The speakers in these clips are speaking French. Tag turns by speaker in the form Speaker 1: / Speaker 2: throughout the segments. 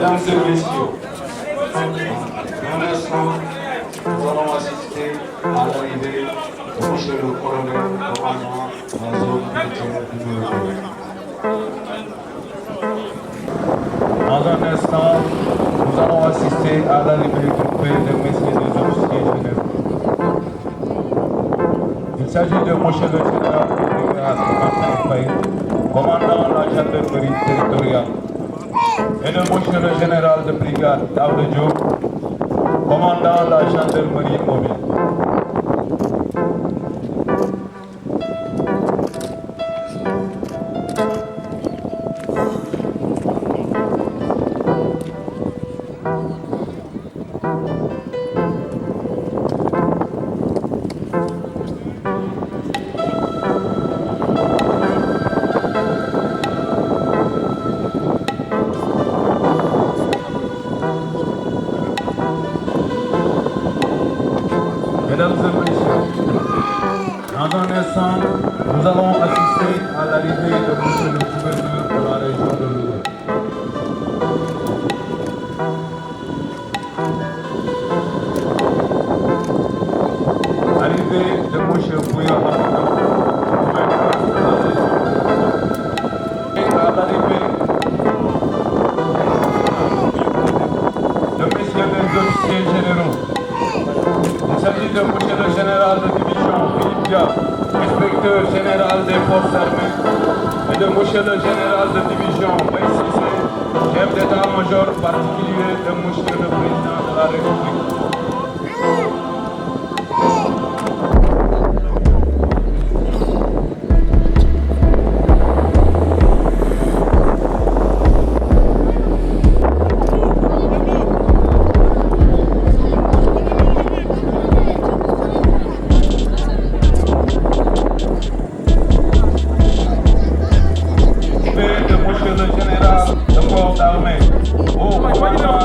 Speaker 1: Mesdames et messieurs, un instant, nous allons assister à l'arrivée de monsieur le colonel commandant la zone militaire numéro 2. Dans un instant, nous allons assister à l'arrivée groupée de messieurs les officiers généraux. Il s'agit de monsieur le général de brigade Martin Faye, commandant la gendarmerie territoriale, et de monsieur le général de brigade Daouda Diop, commandant la gendarmerie mobile. Mesdames et messieurs, dans un instant, nous allons assister à l'arrivée de monsieur le gouverneur de la région de Louga. Arrivée de monsieur Bouya Hamidou, gouverneur de la région de Louga. Et à l'arrivée de messieurs les officiers généraux. Il s'agit de monsieur le général de division Philippe Dia, inspecteur général des forces armées, et de monsieur le général de division Baye Cissé, chef d'état-major particulier de monsieur le président de la République.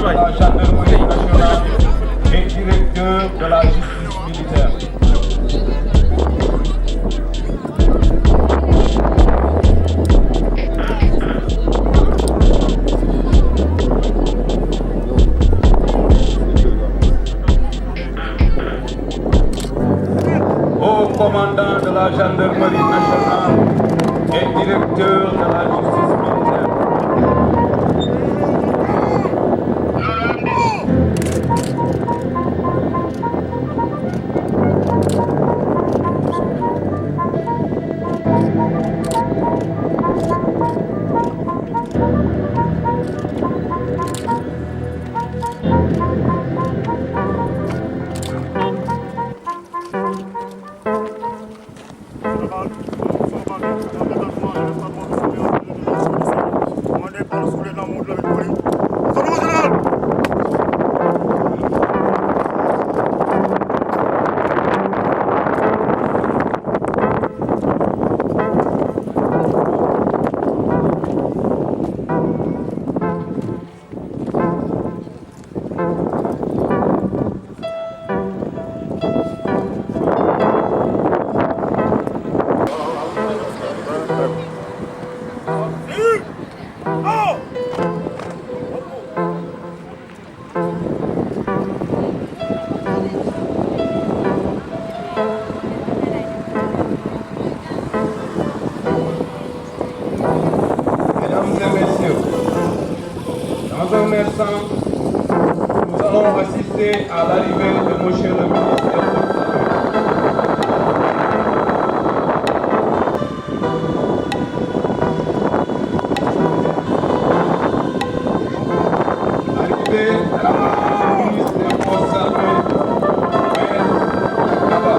Speaker 1: La gendarmerie nationale et directeur de la justice militaire. Au commandant de la gendarmerie nationale et directeur de la justice militaire. Dans un instant, nous allons assister à l'arrivée de monsieur le ministre des Forces armées. Arrivée du ministre des Forces armées, Maître Kaba.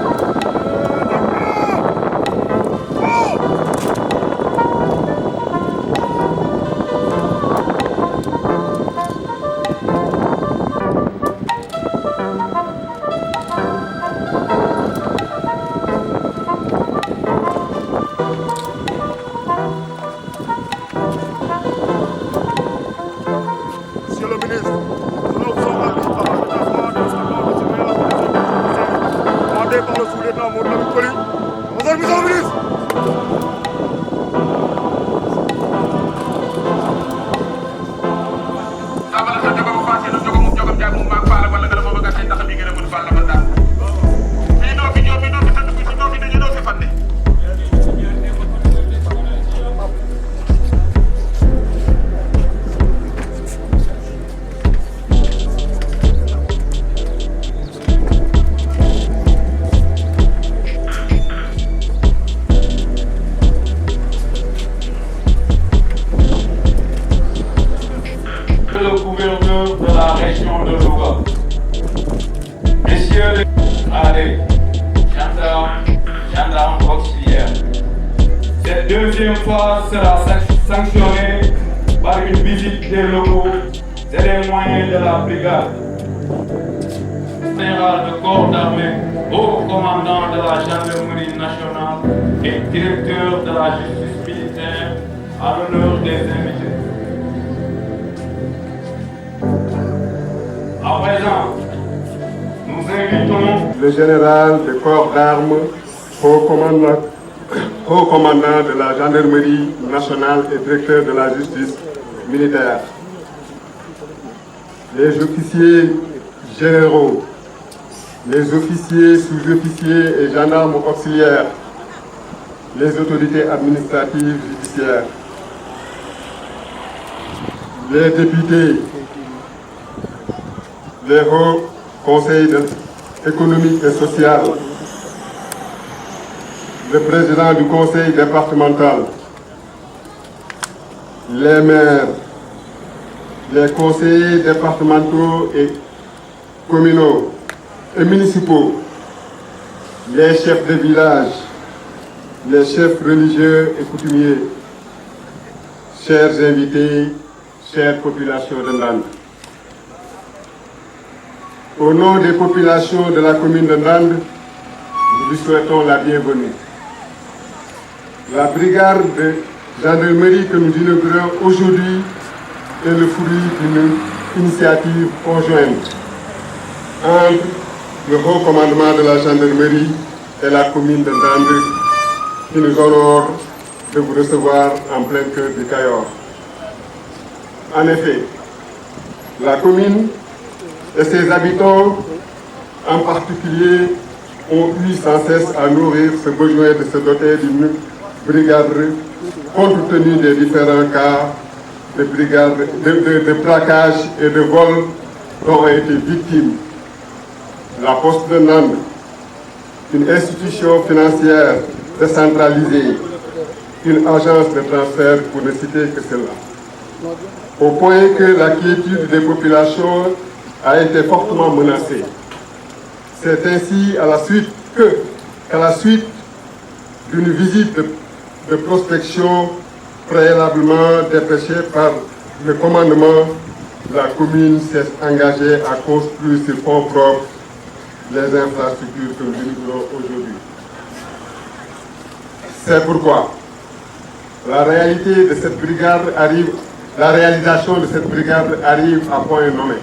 Speaker 2: Monsieur le ministre, nous sommes
Speaker 1: le gouverneur de la région de Louga, messieurs les gendarmes auxiliaires. Cette deuxième fois sera sanctionnée par une visite des locaux et des moyens de la brigade. Général de corps d'armée, haut commandant de la gendarmerie nationale et directeur de la justice militaire, à l'honneur des invités. À présent, nous invitons
Speaker 2: le général de corps d'armes, haut commandant de la gendarmerie nationale et directeur de la justice militaire, les officiers généraux, les officiers, sous-officiers et gendarmes auxiliaires, les autorités administratives judiciaires, les députés, les hauts conseils économiques et social, le président du conseil départemental, les maires, les conseillers départementaux et communaux et municipaux, les chefs de village, les chefs religieux et coutumiers, chers invités, chères populations de Ndande. Au nom des populations de la commune de Ndande, nous vous souhaitons la bienvenue. La brigade de gendarmerie que nous inaugurons aujourd'hui est le fruit d'une initiative conjointe entre le haut commandement de la gendarmerie et la commune de Ndande, qui nous honore de vous recevoir en plein cœur du Cayor. En effet, la commune et ses habitants en particulier ont eu sans cesse à nourrir ce besoin de se doter d'une brigade compte tenu des différents cas de braquage et de vol dont ont été victimes la Poste de Ndande, une institution financière décentralisée, une agence de transfert pour ne citer que cela. Au point que la quiétude des populations a été fortement menacée. C'est ainsi qu'à la suite d'une visite de prospection préalablement dépêchée par le commandement, la commune s'est engagée à construire sur fonds propres les infrastructures que nous inaugurons aujourd'hui. C'est pourquoi la réalisation de cette brigade arrive à point nommé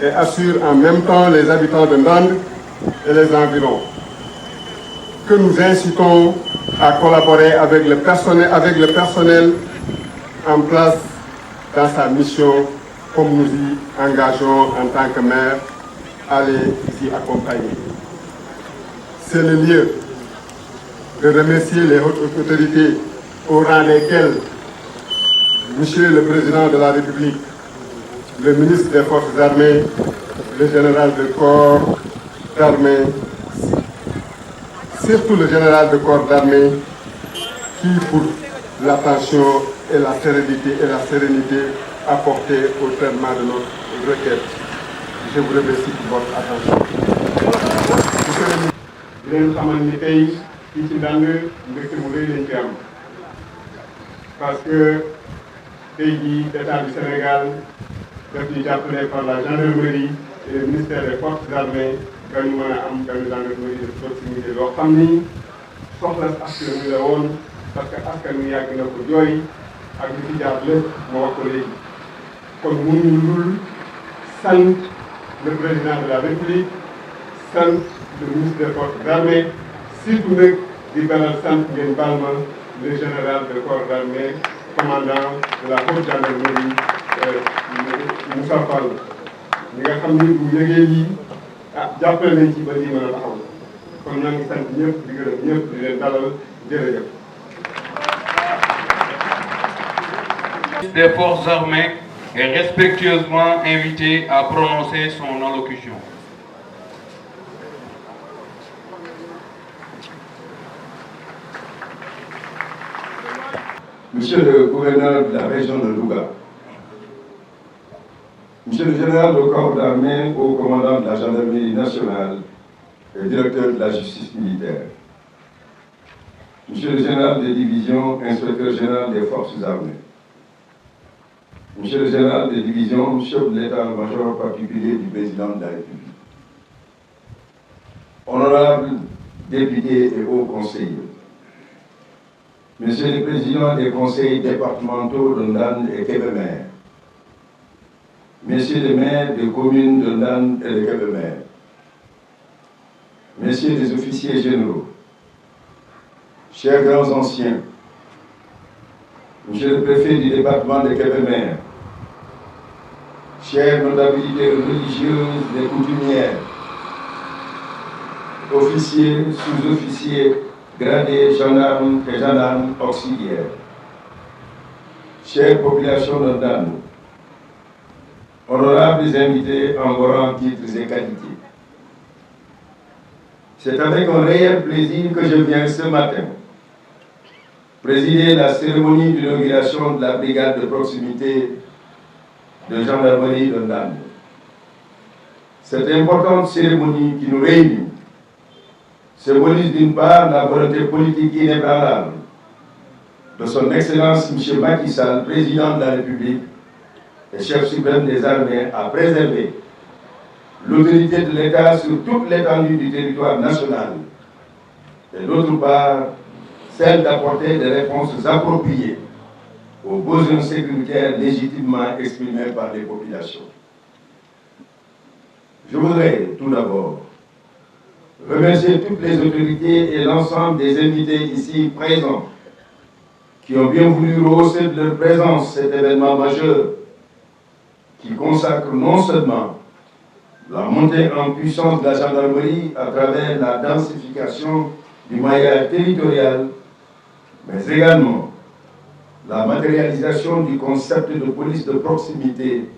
Speaker 2: et assure en même temps les habitants de Ndande et les environs, que nous incitons à collaborer avec le personnel en place dans sa mission, comme nous y engageons en tant que maire à les y accompagner. C'est le lieu de remercier les hautes autorités au rang desquelles Monsieur le Président de la République, le ministre des Forces armées, le général de corps d'armée, surtout le général de corps d'armée, qui pour l'attention et la sérénité apportées au traitement de notre requête. Je vous remercie pour votre attention. Parce que pays d'État du Sénégal, appelé par la gendarmerie et le ministère des Forces armées, que nous avons une gendarmerie de proximité. Leur famille, sauf la askan la woon parce que askan wi yàgg na ko jooy ak li fi jaar lépp ma wax ko léegi. Kon mënuñu lul sant le président de la République, sant le ministre des Forces armées, surtout nag di balal sant ngeen baal ma le général de corps d'armée, commandant de la haute gendarmerie, Moussa Fall. ñi nga xam ni bu yëgee lii jàppale nañ ci ba lii mën a taxaw kon ñoo ngi sant ñëpp di gërëm ñëpp di leen dalal jërëjëf.
Speaker 1: Des forces armées est respectueusement invité à prononcer son allocution.
Speaker 2: Monsieur le gouverneur de la région de Louga,
Speaker 3: Monsieur le général de corps d'armée, haut commandant de la gendarmerie nationale et directeur de la justice militaire. Monsieur le général de division, inspecteur général des forces armées. Monsieur le général de division, chef de l'état-major particulier du président de la République. Honorables députés et hauts conseillers. Monsieur le président des conseils départementaux de Ndande et Kébémer. Messieurs les maires des communes de Ndande et de Kébémer. Messieurs les officiers généraux. Chers grands anciens. Monsieur le préfet du département de Kébémer. Chères notabilités religieuses et coutumières. Officiers, sous-officiers, gradés, gendarmes et gendarmes auxiliaires. Chère population de Ndande, honorables invités en vos rangs, titres et qualités. C'est avec un réel plaisir que je viens ce matin présider la cérémonie d'inauguration de la brigade de proximité de gendarmerie de Ndande. Cette importante cérémonie qui nous réunit symbolise d'une part la volonté politique inébranlable de son Excellence M. Macky Sall, président de la République et chef suprême des armées, à préserver l'autorité de l'État sur toute l'étendue du territoire national, et d'autre part celle d'apporter des réponses appropriées aux besoins sécuritaires légitimement exprimés par les populations. Je voudrais tout d'abord remercier toutes les autorités et l'ensemble des invités ici présents qui ont bien voulu rehausser de leur présence cet événement majeur qui consacre non seulement la montée en puissance de la gendarmerie à travers la densification du maillage territorial, mais également la matérialisation du concept de police de proximité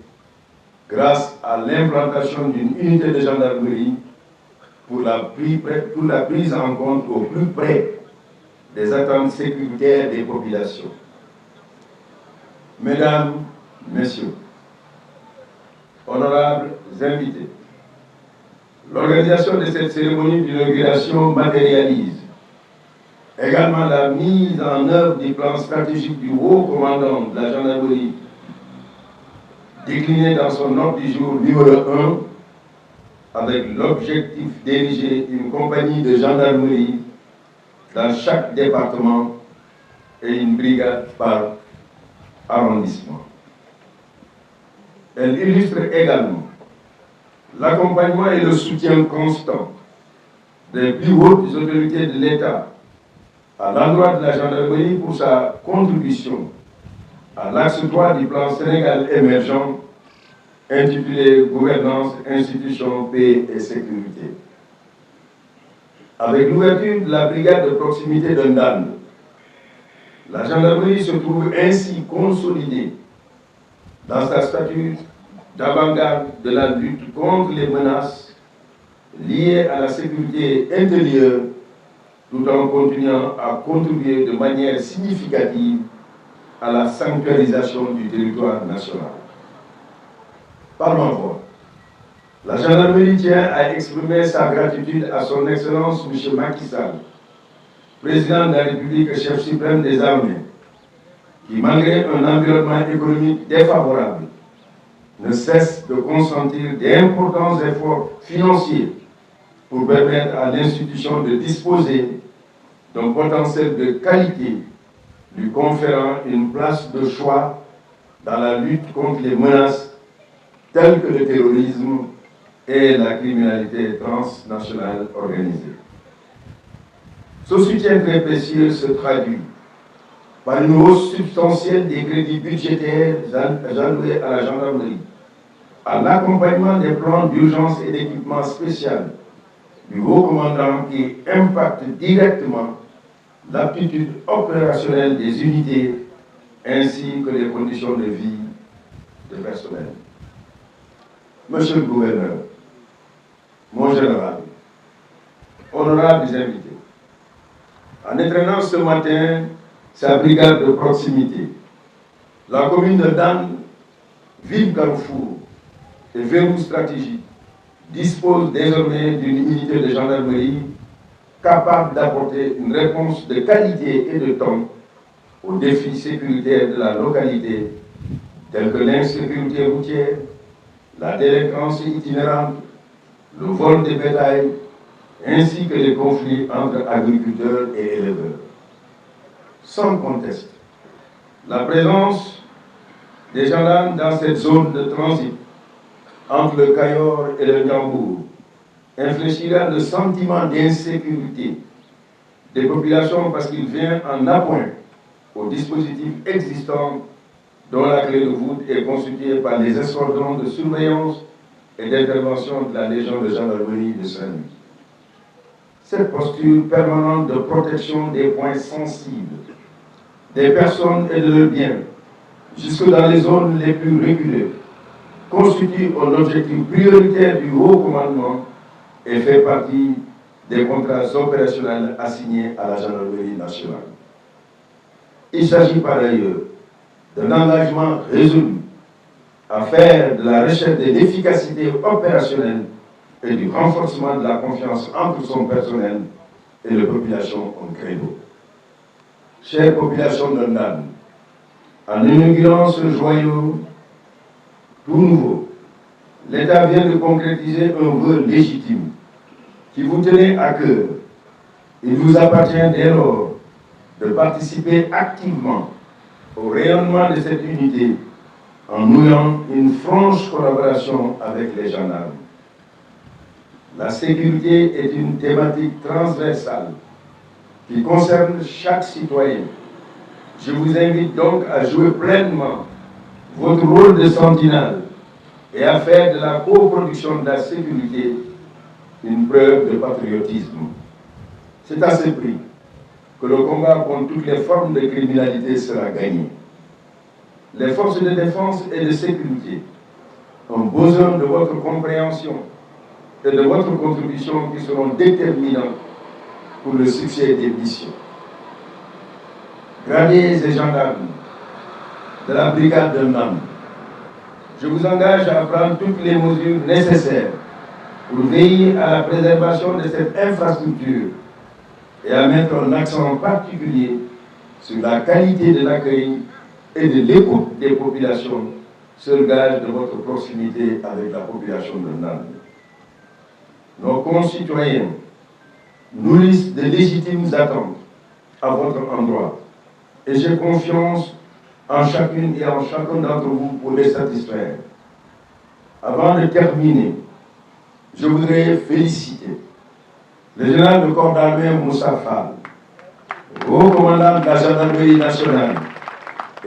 Speaker 3: grâce à l'implantation d'une unité de gendarmerie pour la prise en compte au plus près des attentes sécuritaires des populations. Mesdames, Messieurs, honorables invités, l'organisation de cette cérémonie d'inauguration matérialise également la mise en œuvre du plan stratégique du haut commandant de la gendarmerie, décliné dans son ordre du jour numéro 1, avec l'objectif d'ériger une compagnie de gendarmerie dans chaque département et une brigade par arrondissement. Elle illustre également l'accompagnement et le soutien constant des plus hautes autorités de l'État à l'endroit de la gendarmerie pour sa contribution à l'axe 3 du plan Sénégal émergent intitulé Gouvernance, institutions, paix et sécurité. Avec l'ouverture de la brigade de proximité de Ndande, la gendarmerie se trouve ainsi consolidée dans sa stature d'avant-garde de la lutte contre les menaces liées à la sécurité intérieure, tout en continuant à contribuer de manière significative à la sanctuarisation du territoire national. Par ma voix, la gendarmerie tient à exprimer sa gratitude à son Excellence M. Macky Sall, président de la République et chef suprême des armées, qui, malgré un environnement économique défavorable, ne cesse de consentir d'importants efforts financiers pour permettre à l'institution de disposer d'un potentiel de qualité lui conférant une place de choix dans la lutte contre les menaces telles que le terrorisme et la criminalité transnationale organisée. Ce soutien très précieux se traduit par une hausse substantielle des crédits budgétaires alloués à la gendarmerie, à l'accompagnement des plans d'urgence et d'équipement spécial du haut commandant qui impacte directement l'aptitude opérationnelle des unités ainsi que les conditions de vie du personnel. Monsieur le gouverneur, mon général, honorables invités, en entraînant ce matin sa brigade de proximité, la commune de Ndande, ville carrefour et verrou stratégique dispose désormais d'une unité de gendarmerie capable d'apporter une réponse de qualité et de temps aux défis sécuritaires de la localité, tels que l'insécurité routière, la délinquance itinérante, le vol des bétails, ainsi que les conflits entre agriculteurs et éleveurs. Sans conteste, la présence des gendarmes dans cette zone de transit entre le Cayor et le Ndiambour infléchira le sentiment d'insécurité des populations parce qu'il vient en appoint au dispositif existant dont la clé de voûte est constituée par les escadrons de surveillance et d'intervention de la Légion de gendarmerie de Saint-Louis. Cette posture permanente de protection des points sensibles, des personnes et de leurs biens, jusque dans les zones les plus reculées, constitue un objectif prioritaire du haut commandement et fait partie des contrats opérationnels assignés à la gendarmerie nationale. Il s'agit par ailleurs d'un engagement résolu à faire de la recherche de l'efficacité opérationnelle et du renforcement de la confiance entre son personnel et les populations en credo. Chère population de Ndande, en inaugurant ce joyau tout nouveau, l'État vient de concrétiser un vœu légitime qui vous tenait à cœur. Il vous appartient dès lors de participer activement au rayonnement de cette unité en nouant une franche collaboration avec les gendarmes. La sécurité est une thématique transversale qui concerne chaque citoyen. Je vous invite donc à jouer pleinement votre rôle de sentinelle et à faire de la coproduction de la sécurité une preuve de patriotisme. C'est à ce prix que le combat contre toutes les formes de criminalité sera gagné. Les forces de défense et de sécurité ont besoin de votre compréhension et de votre contribution qui seront déterminantes pour le succès des missions. Gradés et gendarmes de la brigade de Ndande, je vous engage à prendre toutes les mesures nécessaires pour veiller à la préservation de cette infrastructure et à mettre un accent particulier sur la qualité de l'accueil et de l'écoute des populations, seul gage de votre proximité avec la population de Ndande. Nos concitoyens nourrissent de légitimes attentes à votre endroit et j'ai confiance en chacune et en chacun d'entre vous pour les satisfaire. Avant de terminer, je voudrais féliciter le général de corps d'armée Moussa Fall, haut commandant de la gendarmerie nationale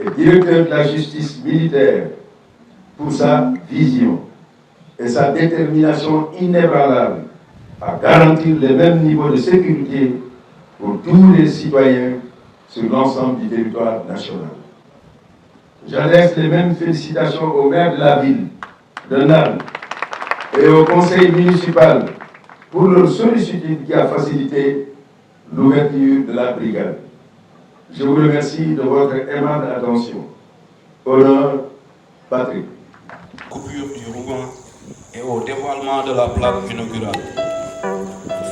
Speaker 3: et directeur de la justice militaire pour sa vision et sa détermination inébranlable à garantir le même niveau de sécurité pour tous les citoyens sur l'ensemble du territoire national. J'adresse les mêmes félicitations au maire de la ville de Ndande et au conseil municipal pour leur sollicitude qui a facilité l'ouverture de la brigade. Je vous remercie de votre aimable attention. Honneur, Patrick.
Speaker 4: Coupure du ruban et au dévoilement de la plaque inaugurale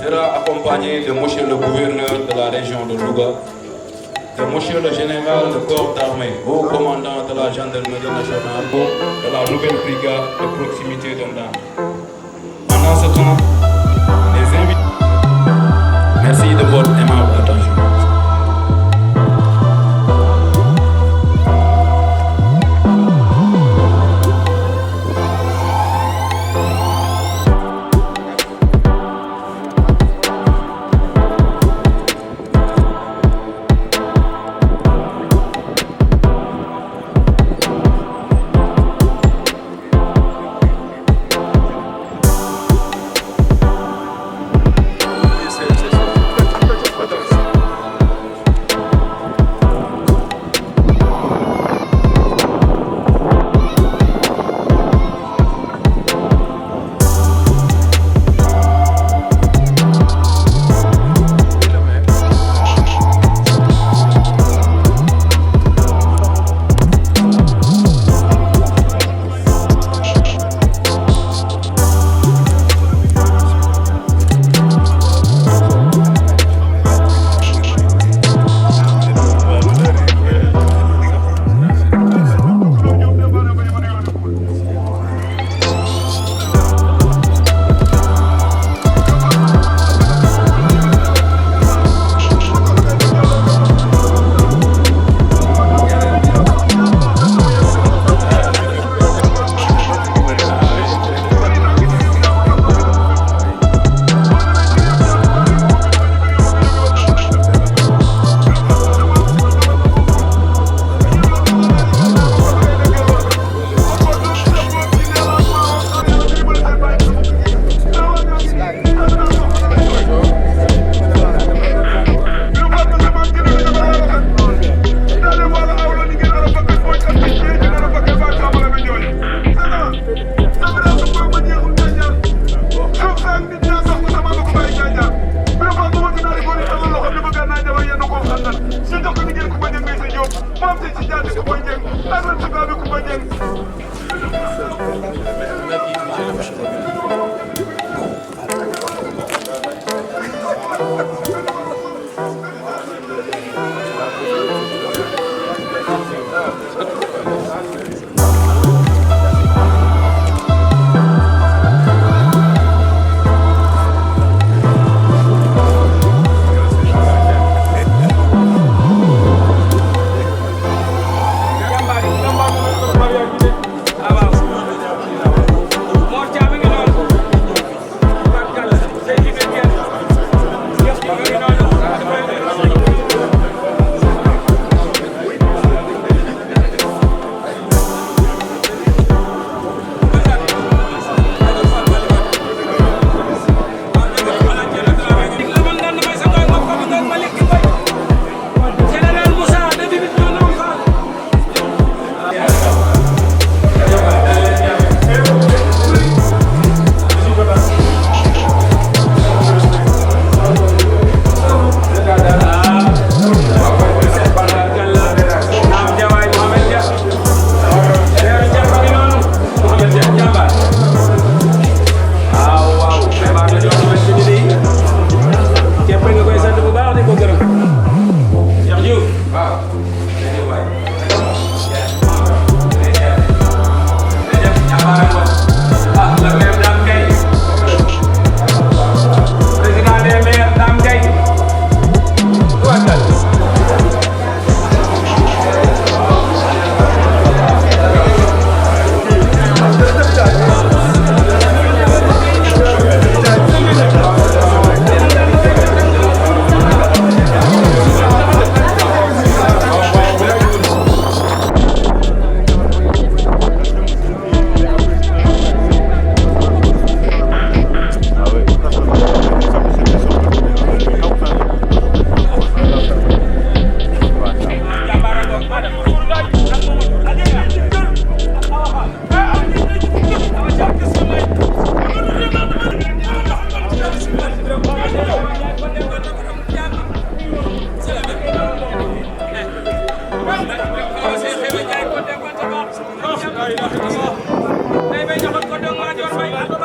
Speaker 4: sera accompagné de monsieur le gouverneur de la région de Louga, de monsieur le général de corps d'armée, haut commandant de la gendarmerie nationale, de la nouvelle brigade de proximité de Ndande. Pendant ce temps, les invités. Merci de votre aimable attention.
Speaker 5: Faye